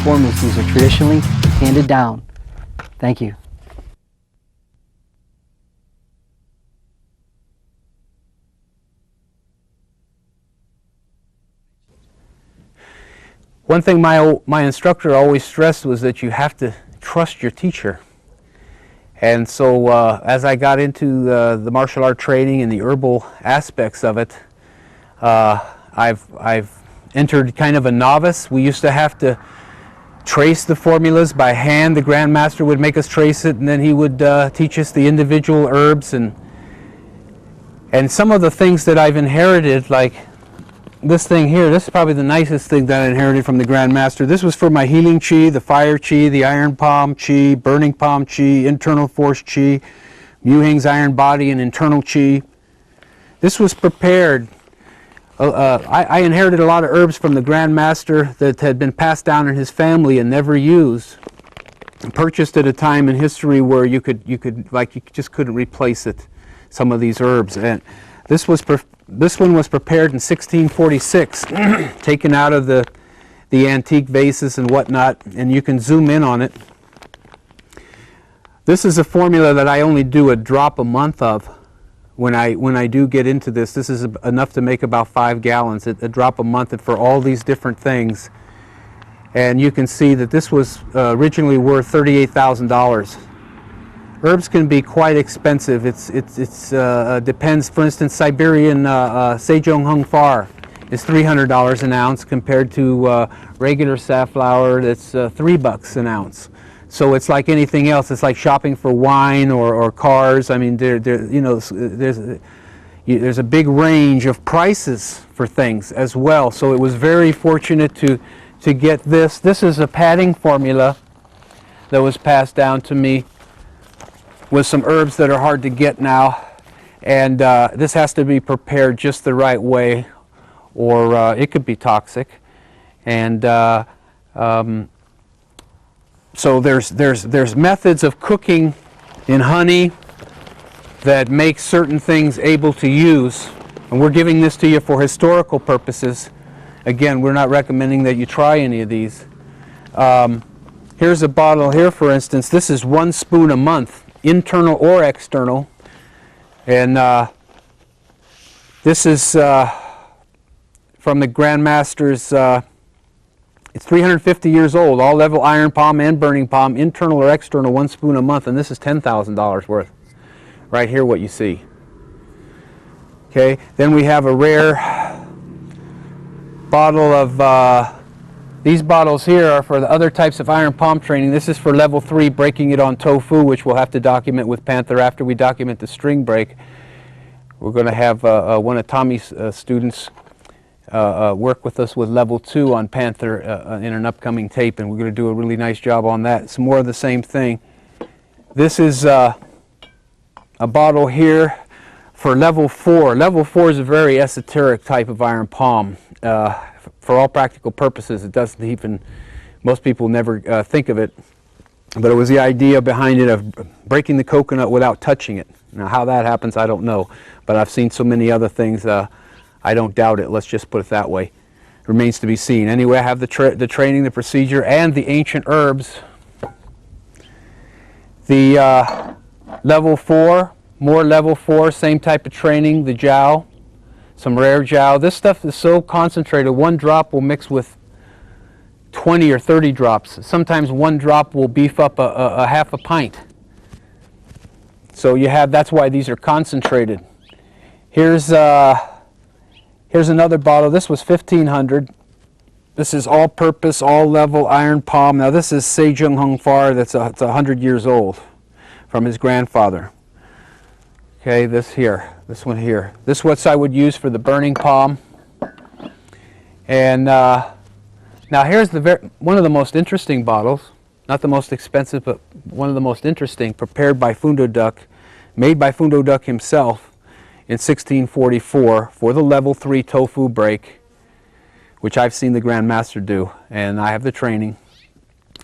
formulas these are traditionally handed down. Thank you. One thing my instructor always stressed was that you have to trust your teacher. And so as I got into the martial art training and the herbal aspects of it, I've entered kind of a novice. We used to have to trace the formulas by hand. The Grandmaster would make us trace it, and then he would teach us the individual herbs. And some of the things that I've inherited, like this thing here, this is probably the nicest thing that I inherited from the Grandmaster. This was for my healing chi, the fire chi, the iron palm chi, burning palm chi, internal force chi, Mu-Hing's iron body and internal chi. This was prepared. I inherited a lot of herbs from the Grandmaster that had been passed down in his family and never used. Purchased at a time in history where you just couldn't replace it. Some of these herbs, and this one was prepared in 1646, taken out of the antique vases and whatnot, and you can zoom in on it. This is a formula that I only do a drop a month of. When I do get into this, this is enough to make about 5 gallons, a drop a month, and for all these different things. And you can see that this was originally worth $38,000. Herbs can be quite expensive. It depends. For instance, Siberian Sejong Hung Far is $300 an ounce compared to regular safflower that's $3 an ounce. So it's like anything else. It's like shopping for wine or cars. I mean, there's a big range of prices for things as well. So it was very fortunate to get this. This is a padding formula that was passed down to me with some herbs that are hard to get now, and this has to be prepared just the right way, or it could be toxic. And so there's methods of cooking in honey that make certain things able to use, and we're giving this to you for historical purposes. Again, we're not recommending that you try any of these. Here's a bottle here, for instance. This is 1 spoon a month, internal or external, and this is from the Grandmaster's. It's 350 years old, all level iron palm and burning palm, internal or external, 1 spoon a month, and this is $10,000 worth. Right here, what you see. Okay, then we have a rare bottle of. These bottles here are for the other types of iron palm training. This is for level 3, breaking it on tofu, which we'll have to document with Panther after we document the string break. We're going to have one of Tommy's students work with us with level 2 on Panther in an upcoming tape, and we're going to do a really nice job on that. Some more of the same thing. This is a bottle here for level 4. Level 4 is a very esoteric type of iron palm. For all practical purposes, it doesn't even, most people never think of it, but it was the idea behind it of breaking the coconut without touching it. Now how that happens, I don't know, but I've seen so many other things, I don't doubt it. Let's just put it that way. It remains to be seen. Anyway, I have the training, the procedure, and the ancient herbs. The level 4, more level 4, same type of training, the jow. Some rare jow. This stuff is so concentrated, 1 drop will mix with 20 or 30 drops. Sometimes 1 drop will beef up a half a pint. So you have, that's why these are concentrated. Here's another bottle. This was $1,500. This is all-purpose, all-level iron palm. Now this is Sejong Hung Far. It's 100 years old from his grandfather. Okay, this one here. This is what I would use for the burning palm. And now here's one of the most interesting bottles. Not the most expensive, but one of the most interesting, prepared by Fundo Duck, made by Fundo Duck himself in 1644 for the level 3 tofu break, which I've seen the Grandmaster do, and I have the training.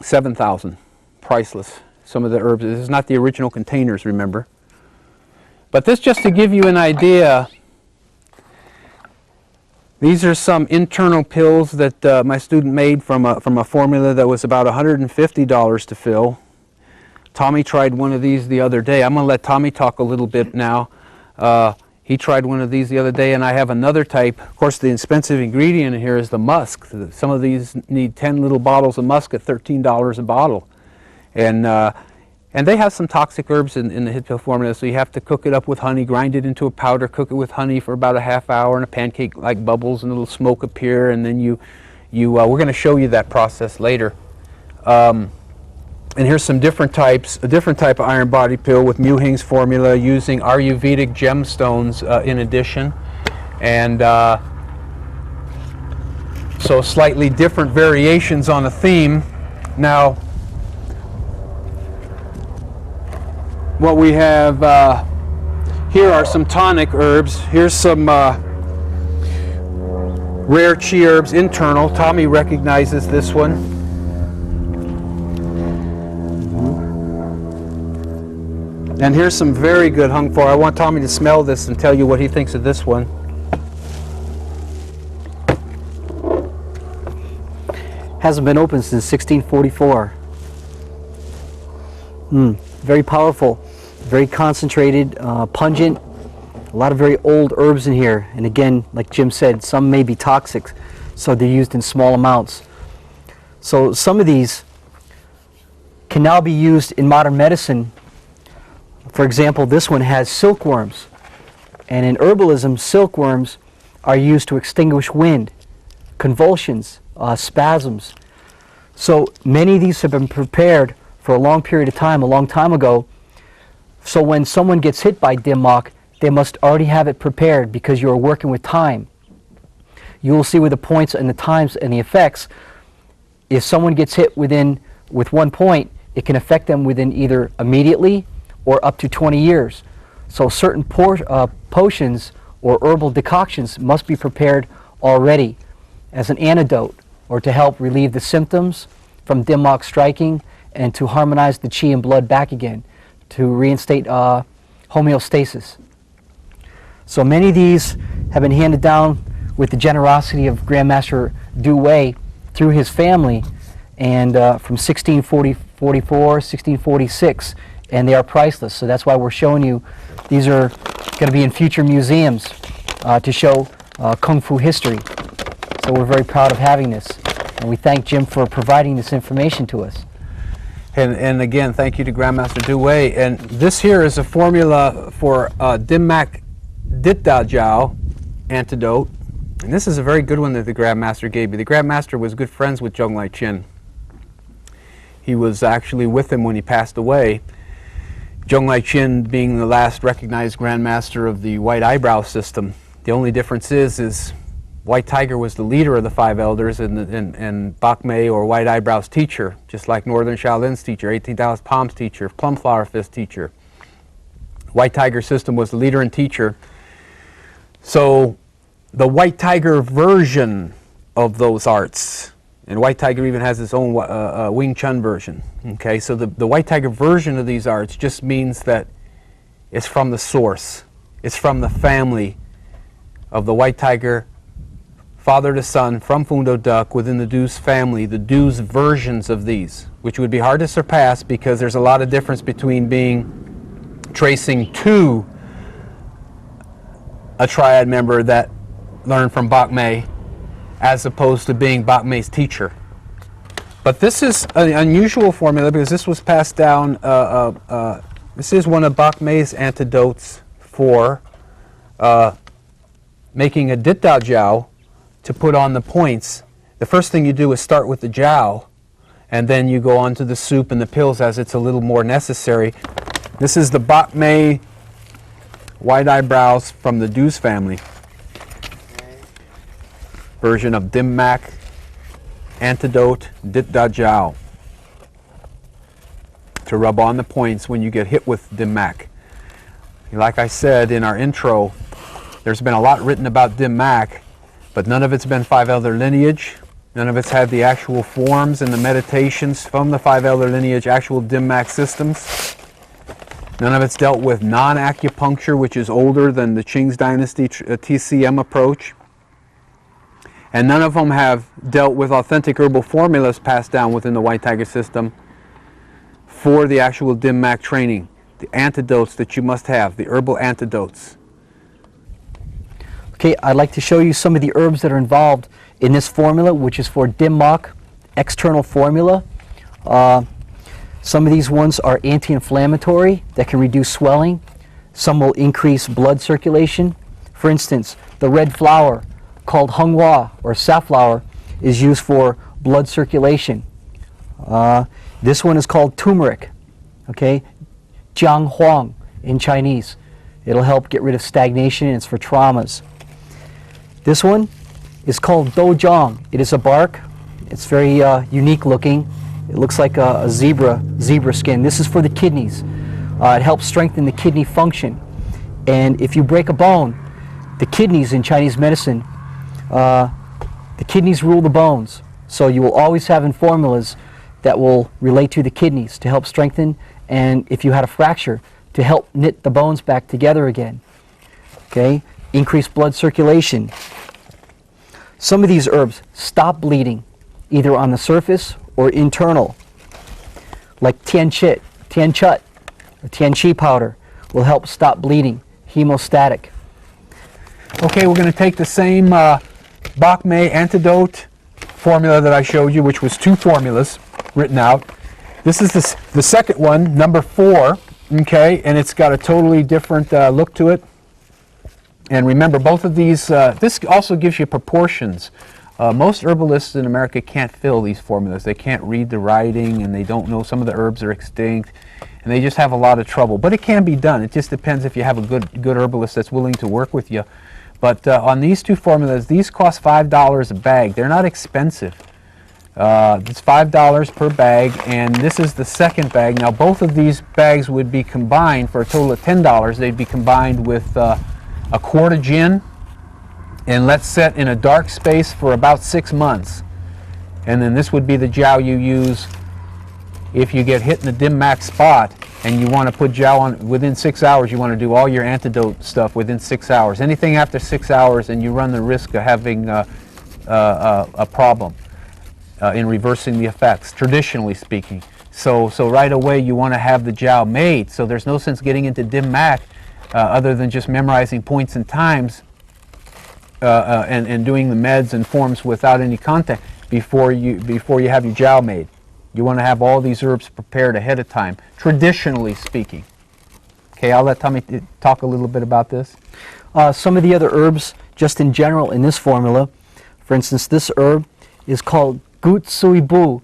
7,000, priceless. Some of the herbs, this is not the original containers, remember. But this just to give you an idea, These are some internal pills that my student made from a formula that was about $150 to fill. Tommy tried one of these the other day. I'm going to let Tommy talk a little bit now. He tried one of these the other day, and I have another type. Of course, the expensive ingredient here is the musk. Some of these need 10 little bottles of musk at $13 a bottle. And they have some toxic herbs in the Herbal Formula, so you have to cook it up with honey, grind it into a powder, cook it with honey for about a half hour, and a pancake like bubbles and a little smoke appear, and then we're going to show you that process later. And here's some different types, a different type of iron body pill with Muhing's formula using Ayurvedic gemstones in addition. And so slightly different variations on a theme. Now, what we have here are some tonic herbs. Here's some rare chi herbs internal. Tommy recognizes this one. And here's some very good hung for. I want Tommy to smell this and tell you what he thinks of this one. Hasn't been opened since 1644. Very powerful, very concentrated, pungent. A lot of very old herbs in here. And again, like Jim said, some may be toxic, so they're used in small amounts. So some of these can now be used in modern medicine. For example, this one has silkworms. And in herbalism, silkworms are used to extinguish wind, convulsions, spasms. So many of these have been prepared for a long period of time, a long time ago. So when someone gets hit by Dimmock, they must already have it prepared because you're working with time. You will see with the points and the times and the effects, if someone gets hit with 1 point, it can affect them within either immediately or up to 20 years. So certain potions or herbal decoctions must be prepared already as an antidote or to help relieve the symptoms from Dimmock striking and to harmonize the chi and blood back again, to reinstate homeostasis. So many of these have been handed down with the generosity of Grandmaster Du Wei through his family, and from 1644, 1646, and they are priceless. So that's why we're showing you. These are going to be in future museums to show Kung Fu history. So we're very proud of having this, and we thank Jim for providing this information to us. And again, thank you to Grandmaster Du Wei. And this here is a formula for Dimmack Ditta Jiao antidote. And this is a very good one that the Grandmaster gave me. The Grandmaster was good friends with Zhong Lai Chin. He was actually with him when he passed away. Zhong Lai Chin being the last recognized Grandmaster of the White Eyebrow system. The only difference is White Tiger was the leader of the five elders and Bak Mei or White Eyebrow's teacher, just like Northern Shaolin's teacher, 18,000 Palms teacher, Plum Flower Fist teacher. White Tiger system was the leader and teacher. So the White Tiger version of those arts, and White Tiger even has its own Wing Chun version. Okay, so the White Tiger version of these arts just means that it's from the source. It's from the family of the White Tiger, father to son, from Fundo Duck, within the Du's family, the Du's versions of these, which would be hard to surpass because there's a lot of difference between tracing to a triad member that learned from Bak Mei as opposed to being Bak Mei's teacher. But this is an unusual formula because this was passed down, this is one of Bak Mei's antidotes for making a Ditta Jiao to put on the points. The first thing you do is start with the Jiao, and then you go on to the soup and the pills as it's a little more necessary. This is the Bak Mei White Eyebrows from the Du's family version of Dimmack Antidote Ditta Jiao to rub on the points when you get hit with Dimmack. Like I said in our intro, there's been a lot written about Dimmack, but none of it's been five elder lineage. None of it's had the actual forms and the meditations from the five elder lineage, actual Dimmack systems. None of it's dealt with non-acupuncture, which is older than the Qing's dynasty TCM approach. and none of them have dealt with authentic herbal formulas passed down within the White Tiger system for the actual dim mak training. The antidotes that you must have, the herbal antidotes. Okay, I'd like to show you some of the herbs that are involved in this formula, which is for dim mak external formula. Some of these ones are anti-inflammatory that can reduce swelling. Some will increase blood circulation. For instance, the red flower called Henghua or safflower is used for blood circulation. This one is called turmeric, okay, Jiang Huang in Chinese. It'll help get rid of stagnation, and it's for traumas. This one is called Dojang. It is a bark. It's very unique looking. It looks like a zebra skin. This is for the kidneys. It helps strengthen the kidney function. And if you break a bone, the kidneys in Chinese medicine, the kidneys rule the bones. So you will always have in formulas that will relate to the kidneys to help strengthen, and if you had a fracture, to help knit the bones back together again. Okay? Increase blood circulation. Some of these herbs stop bleeding, either on the surface or internal. Like tian chut, or tian chi powder will help stop bleeding, hemostatic. Okay, we're going to take the same Bok Mei antidote formula that I showed you, which was 2 formulas written out. This is the second one, number 4, okay, and it's got a totally different look to it. And remember, both of these, this also gives you proportions. Most herbalists in America can't fill these formulas. They can't read the writing, and they don't know some of the herbs are extinct, and they just have a lot of trouble. But it can be done. It just depends if you have a good herbalist that's willing to work with you. But on these 2 formulas, these cost $5 a bag. They're not expensive. It's $5 per bag, and this is the second bag. Now, both of these bags would be combined for a total of $10. They'd be combined with a quart of gin, and let's set in a dark space for about 6 months. And then this would be the jow you use if you get hit in the dim mak spot and you want to put jow on within 6 hours. You want to do all your antidote stuff within 6 hours. Anything after 6 hours, and you run the risk of having a problem in reversing the effects, traditionally speaking. So right away you want to have the jow made. So there's no sense getting into dim mak other than just memorizing points and times and doing the meds and forms without any contact before you have your jow made. You want to have all these herbs prepared ahead of time, traditionally speaking. Okay, I'll let Tommy talk a little bit about this. Some of the other herbs, just in general in this formula, for instance, this herb is called Gut Sui Bu,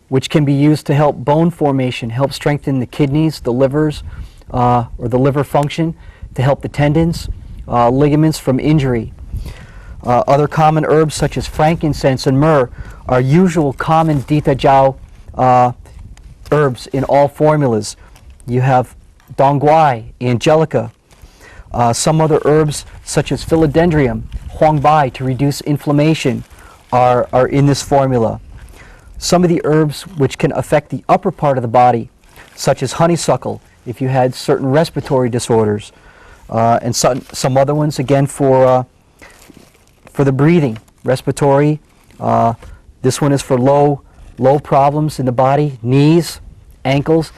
which can be used to help bone formation, help strengthen the kidneys, the livers, or the liver function, to help the tendons, ligaments from injury. Other common herbs such as frankincense and myrrh are usual common Dita Jiao herbs in all formulas. You have Dongguai, Angelica. Some other herbs such as philodendron, Huangbai, to reduce inflammation are in this formula. Some of the herbs which can affect the upper part of the body, such as honeysuckle, if you had certain respiratory disorders, and some other ones again for the breathing, respiratory. This one is for low problems in the body, knees, ankles.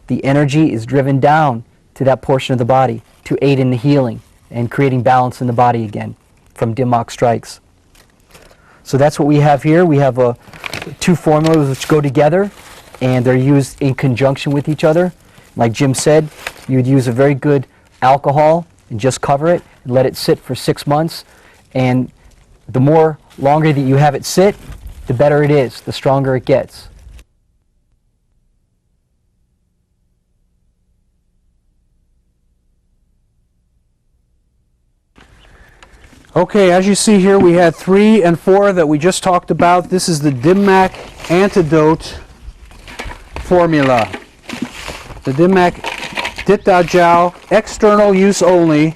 The energy is driven down to that portion of the body to aid in the healing and creating balance in the body again from dim mak strikes. So that's what we have here. We have 2 formulas which go together, and they're used in conjunction with each other. Like Jim said, you would use a very good alcohol and just cover it and let it sit for 6 months. And the more longer that you have it sit, the better it is, the stronger it gets. Okay, as you see here, we had 3 and 4 that we just talked about. This is the dim mak antidote formula. The dim mak Dit Da Jiao external use only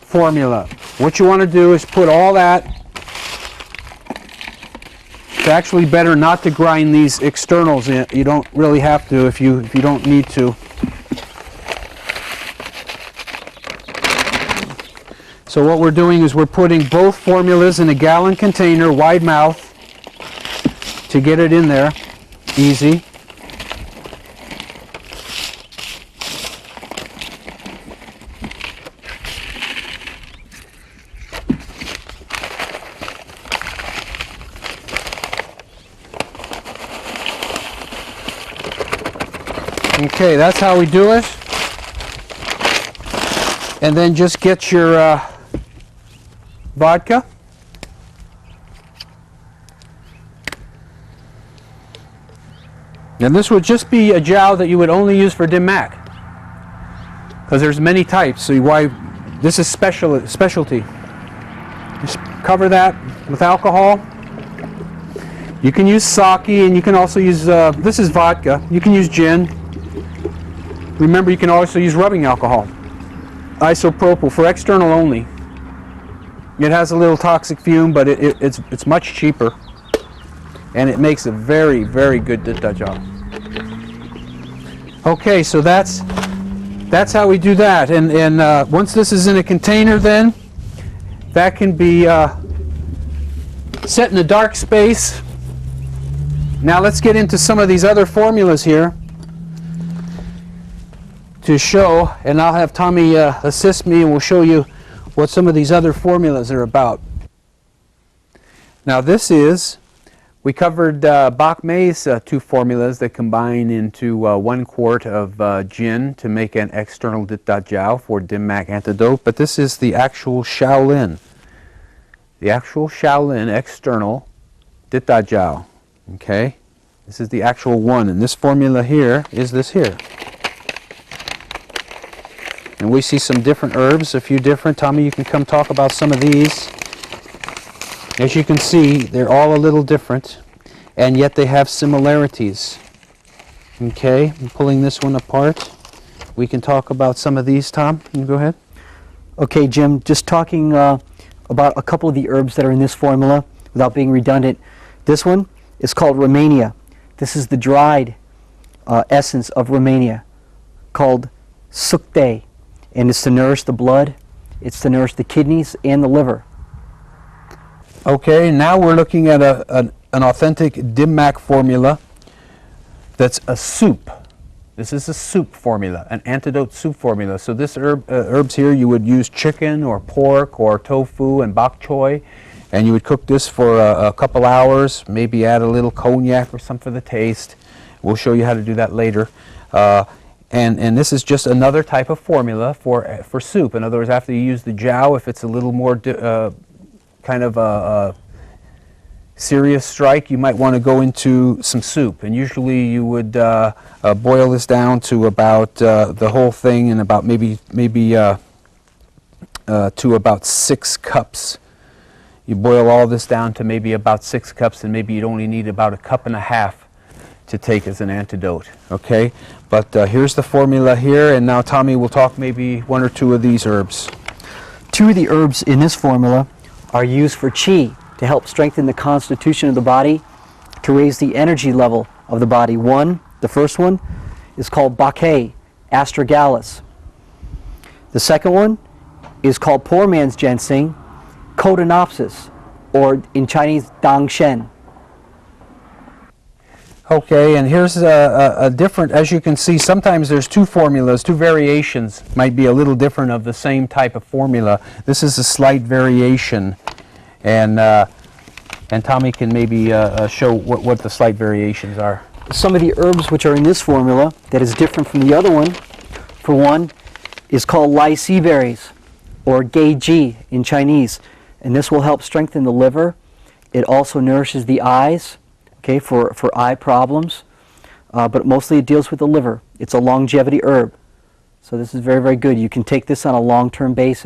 formula. What you want to do is put all that. It's actually better not to grind these externals in. You don't really have to if you don't need to. So what we're doing is we're putting both formulas in a gallon container, wide mouth, to get it in there easy. Okay, that's how we do it. And then just get your vodka. And this would just be a jowl that you would only use for Dim Mak, because there's many types. So why this is specialty. Just cover that with alcohol. You can use sake, and you can also use this is vodka. You can use gin. Remember, you can also use rubbing alcohol, isopropyl, for external only. It has a little toxic fume, but it's much cheaper, and it makes a very, very good job. Okay, so that's how we do that. And once this is in a container, then that can be set in a dark space. Now let's get into some of these other formulas here to show, and I'll have Tommy assist me, and we'll show you what some of these other formulas are about. Now this is, we covered Bach May's two formulas that combine into 1 quart of gin to make an external Dit-Dat-Jiao for Dim Mak antidote, but this is the actual Shaolin. The actual Shaolin external Dit-Dat-Jiao. Okay? This is the actual one, and this formula here is this here. And we see some different herbs, a few different. Tommy, you can come talk about some of these. As you can see, they're all a little different, and yet they have similarities. Okay, I'm pulling this one apart. We can talk about some of these, Tom. You go ahead. Okay, Jim, just talking about a couple of the herbs that are in this formula without being redundant. This one is called Romania. This is the dried essence of Romania, called sukte. And it's to nourish the blood, it's to nourish the kidneys and the liver. Okay, now we're looking at an authentic Dim Mak formula that's a soup. This is a soup formula, an antidote soup formula. So this herbs here, you would use chicken or pork or tofu and bok choy, and you would cook this for a couple hours, maybe add a little cognac or something for the taste. We'll show you how to do that later. And this is just another type of formula for soup. In other words, after you use the jiao, if it's a little more kind of a serious strike, you might want to go into some soup. And usually you would boil this down to about the whole thing in about maybe to about 6 cups. You boil all this down to maybe about 6 cups, and maybe you'd only need about 1.5 cups to take as an antidote. Okay, but here's the formula here, and now Tommy will talk maybe 1 or 2 of these herbs. 2 of the herbs in this formula are used for qi, to help strengthen the constitution of the body, to raise the energy level of the body. The first one is called Bakhe, astragalus. The second one is called poor man's ginseng, Codonopsis, or in Chinese, Dangshen. Okay, and here's a different, as you can see, sometimes there's 2 formulas, 2 variations, might be a little different of the same type of formula. This is a slight variation, and Tommy can maybe show what the slight variations are. Some of the herbs which are in this formula that is different from the other one, for one, is called Lai Si berries, or Geiji in Chinese, and this will help strengthen the liver. It also nourishes the eyes, okay, for eye problems, but mostly it deals with the liver. It's a longevity herb, so this is very, very good. You can take this on a long-term basis.